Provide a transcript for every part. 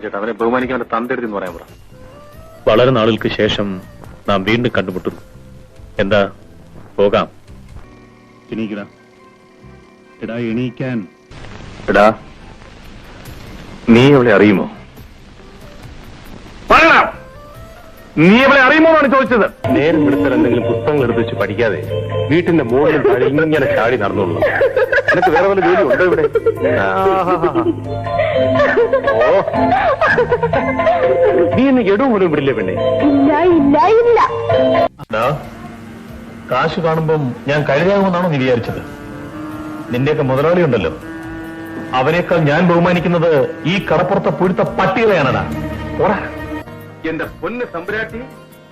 ചേട്ടാ, അവനെ ബഹുമാനിക്കാൻ അവന്റെ തന്തെടുത്തെന്ന് പറയാൻ പറ. വളരെ നാളുകൾക്ക് ശേഷം നാം വീണ്ടും കണ്ടുമുട്ടുന്നു. എന്താ, പോകാം? എണീക്കടാ, എടാ എണീക്കാൻ. എടാ, നീ അവളെ അറിയുമോ? പറയണം, നീ അവളെ അറിയുമോ എന്നാണ് ചോദിച്ചത്. നേരം എടുത്താൽ എന്തെങ്കിലും പുസ്തകങ്ങൾ എടുത്ത് വെച്ച് പഠിക്കാതെ വീട്ടിന്റെ മുകളിൽ താഴെ ഇങ്ങനെ ചാടി നടന്നുള്ളൂ. നിനക്ക് വേറെ വല്ല ജോലി ഉണ്ടോ ഇവിടെ? ഓ, നീ എന്നെ ഗഡു പോലും വിടില്ലേ പെണ്ണെ? കാശ് കാണുമ്പം ഞാൻ കഴുതാകുമെന്നാണോ നീ വിചാരിച്ചത്? നിന്റെയൊക്കെ മുതലാളി ഉണ്ടല്ലോ, അവനേക്കാൾ ഞാൻ ബഹുമാനിക്കുന്നത് ഈ കടപ്പുറത്തെ പുഴുത്ത പട്ടികളെയാണടാ. എന്റെ പൊന്ന് തമ്പുരാട്ടി,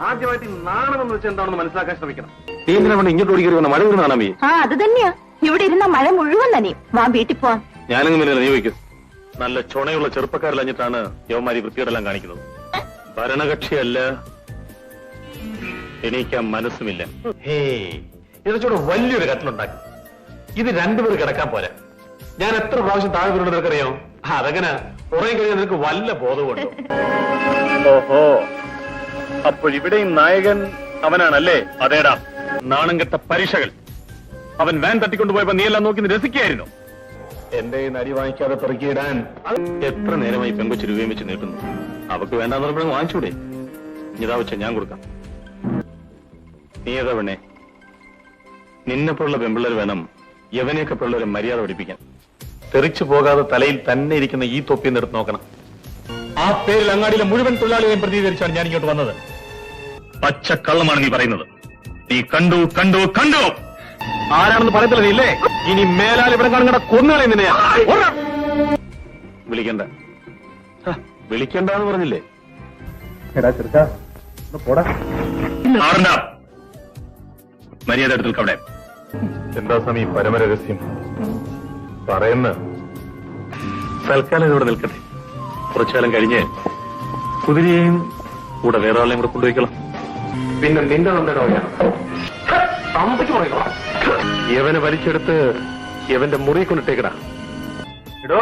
ആദ്യമായിട്ട് നാണമെന്ന് വെച്ചാൽ എന്താണെന്ന് മനസ്സിലാക്കാൻ ശ്രമിക്കണം. നീ എന്തിനാ ഇങ്ങോട്ട് ഓടി കയറി വന്ന മഴ വീണ് കാണാൻ? അത് തന്നെയാ, ഇവിടെ ഇരുന്ന മഴ മുഴുവൻ നനയും. വാ വീട്ടിൽ പോവാം. ഞാനങ്ങനെ നീ വയ്ക്കും. നല്ല ചുണയുള്ള ചെറുപ്പക്കാരിലഞ്ഞിട്ടാണ് യവന്മാരി വൃത്തിയോടെല്ലാം കാണിക്കുന്നത്. ഭരണകക്ഷിയല്ല, എണീക്കാൻ മനസ്സുമില്ല. ഇതൊക്കെ വലിയൊരു കട്ടിലുണ്ടാക്കി ഇത് രണ്ടുപേർ കിടക്കാൻ പോരാ. ഞാൻ എത്ര പ്രാവശ്യം താഴെ വീണത് നിനക്കറിയോ? അതെങ്ങനെ ഉറങ്ങി കഴിഞ്ഞാൽ നിനക്ക് വല്ല ബോധമുണ്ടോ? ഓഹോ, അപ്പോഴിവിടെയും നായകൻ അവനാണല്ലേ? അതേടാ, നാണം കെട്ട പരീക്ഷകൾ. അവൻ വാൻ തട്ടിക്കൊണ്ടുപോയപ്പോ നീ എല്ലാം നോക്കി രസിക്കായിരുന്നു. എന്റെ നരി വാങ്ങിക്കാതെ പെറുക്കിയിടാൻ എത്ര നേരമായി പെങ്കൊച്ചു രൂപയും വെച്ച് നീട്ടുന്നു. അവക്ക് വേണ്ടാന്ന് പറഞ്ഞപ്പോൾ വാങ്ങിച്ചൂടെ? ഇതാ വെച്ച ഞാൻ കൊടുക്കാം. നീ ഏതാ പെണ്ണെ? നിന്നെപ്പോലുള്ള പെമ്പിള്ളേർ വേണം യവനെയൊക്കെ പിള്ളേരെ മര്യാദ പഠിപ്പിക്കാൻ. തെറിച്ചു പോകാതെ തലയിൽ തന്നെ ഇരിക്കുന്ന ഈ തൊപ്പിന്ന് എടുത്ത് നോക്കണം. ആ പേരിൽ അങ്ങാടിയിലെ മുഴുവൻ തൊഴിലാളികളെയും പ്രതിനിധീകരിച്ചാണ് ഞാൻ ഇങ്ങോട്ട് വന്നത്. പച്ചക്കള്ളമാണ് നീ പറയുന്നത്. നീ കണ്ടു കണ്ടു കണ്ടു ആരാണെന്ന് പറയത്തില്ല നീ ഇല്ലേ? ഇനി മേലാൽ ഇവിടെ കാണുന്ന കൊന്നുകളെ നിന്നെ. വിളിക്കണ്ട, വിളിക്കണ്ടെന്ന് പറഞ്ഞില്ലേ? മര്യാദ എടുത്തു അവിടെ. എന്താ സമയം പരമരഹസ്യം പറയുന്ന? തൽക്കാലം ഇവിടെ നിൽക്കട്ടെ. കുറച്ചുകാലം കഴിഞ്ഞ് കുതിരയെയും കൂടെ വേറെ ആളെയും കൂടെ കൊണ്ടുപോയിക്കണം. പിന്നെ നിന്റെ നന്ദടോ യവനെ വലിച്ചെടുത്ത് യവന്റെ മുറി കൊണ്ടിട്ടേക്കടാ. ഇടോ,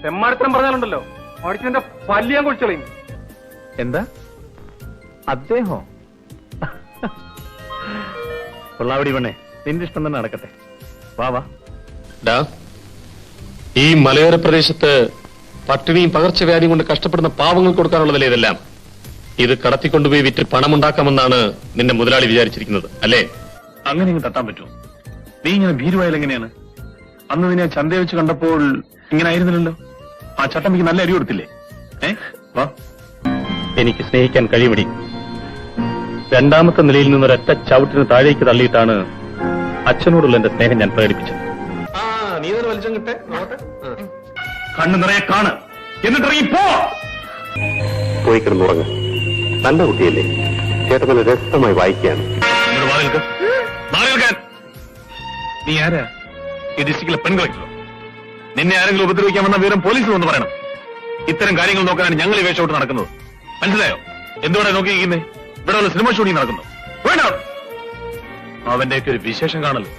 തെമ്മാടിത്തരം പറഞ്ഞാലുണ്ടല്ലോ അടിച്ചതിന്റെ പല്ലിയാൻ കുഴിച്ചളയും. എന്താ അദ്ദേഹോ? കൊള്ളാവടി പെണ്ണെ, നിന്റെ ഇഷ്ടം തന്നെ നടക്കട്ടെ. വാ വാ. ഈ മലയോര പ്രദേശത്ത് പട്ടിണിയും പകർച്ചവ്യാധിയും കൊണ്ട് കഷ്ടപ്പെടുന്ന പാവങ്ങൾ കൊടുക്കാനുള്ളതല്ലേ ഇതെല്ലാം? ഇത് കടത്തിക്കൊണ്ടുപോയി വിറ്റ് പണമുണ്ടാക്കാമെന്നാണ് നിന്റെ മുതലാളി വിചാരിച്ചിരിക്കുന്നത് അല്ലേ? അങ്ങനെ ഇങ്ങ് തട്ടാൻ പറ്റുമോ? നീ ഇങ്ങനെ ഭീരുവായാൽ എങ്ങനെയാണ്? അന്ന് നിന്നെ ചന്തയെ വെച്ച് കണ്ടപ്പോൾ ഇങ്ങനെ ആയിരുന്നില്ലല്ലോ. ആ ചട്ടമ്പിക്ക് നല്ല അരി കൊടുത്തില്ലേ? വാ. എനിക്ക് സ്നേഹിക്കാൻ കഴിയുമടി. രണ്ടാമത്തെ നിലയിൽ നിന്നൊരൊറ്റ ചവിട്ടിന് താഴേക്ക് തള്ളിയിട്ടാണ് അച്ഛനോടുള്ള എന്റെ സ്നേഹം ഞാൻ പ്രകടിപ്പിച്ചത്. നീ തന്നെ വലിച്ചം കിട്ടെ, കണ്ണു നിറയെ കാണ്, എന്നിട്ടിറങ്ങി പോയി കിടന്നുറങ്ങ്. നല്ല കുട്ടിയല്ലേ? ചേട്ടൻ നല്ല രസമായി വായിക്കുകയാണ്. നീ ആരാ? ഈ ഡിസ്ട്രിക്റ്റിലെ പെൺകളോ? നിന്നെ ആരെങ്കിലും ഉപദ്രവിക്കാൻ വന്ന വിവരം പോലീസിൽ വന്ന് പറയണം. ഇത്തരം കാര്യങ്ങൾ നോക്കാനാണ് ഞങ്ങൾ ഈ വേഷോട്ട് നടക്കുന്നത്. മനസ്സിലായോ? എന്തുകൊണ്ടാണ് നോക്കിയിരിക്കുന്നത്? ഇവിടെ ഉള്ള സിനിമ ഷൂട്ടിംഗ് നടക്കുന്നു. വേണ്ട, അവന്റെയൊക്കെ ഒരു വിശേഷം കാണല്ലോ.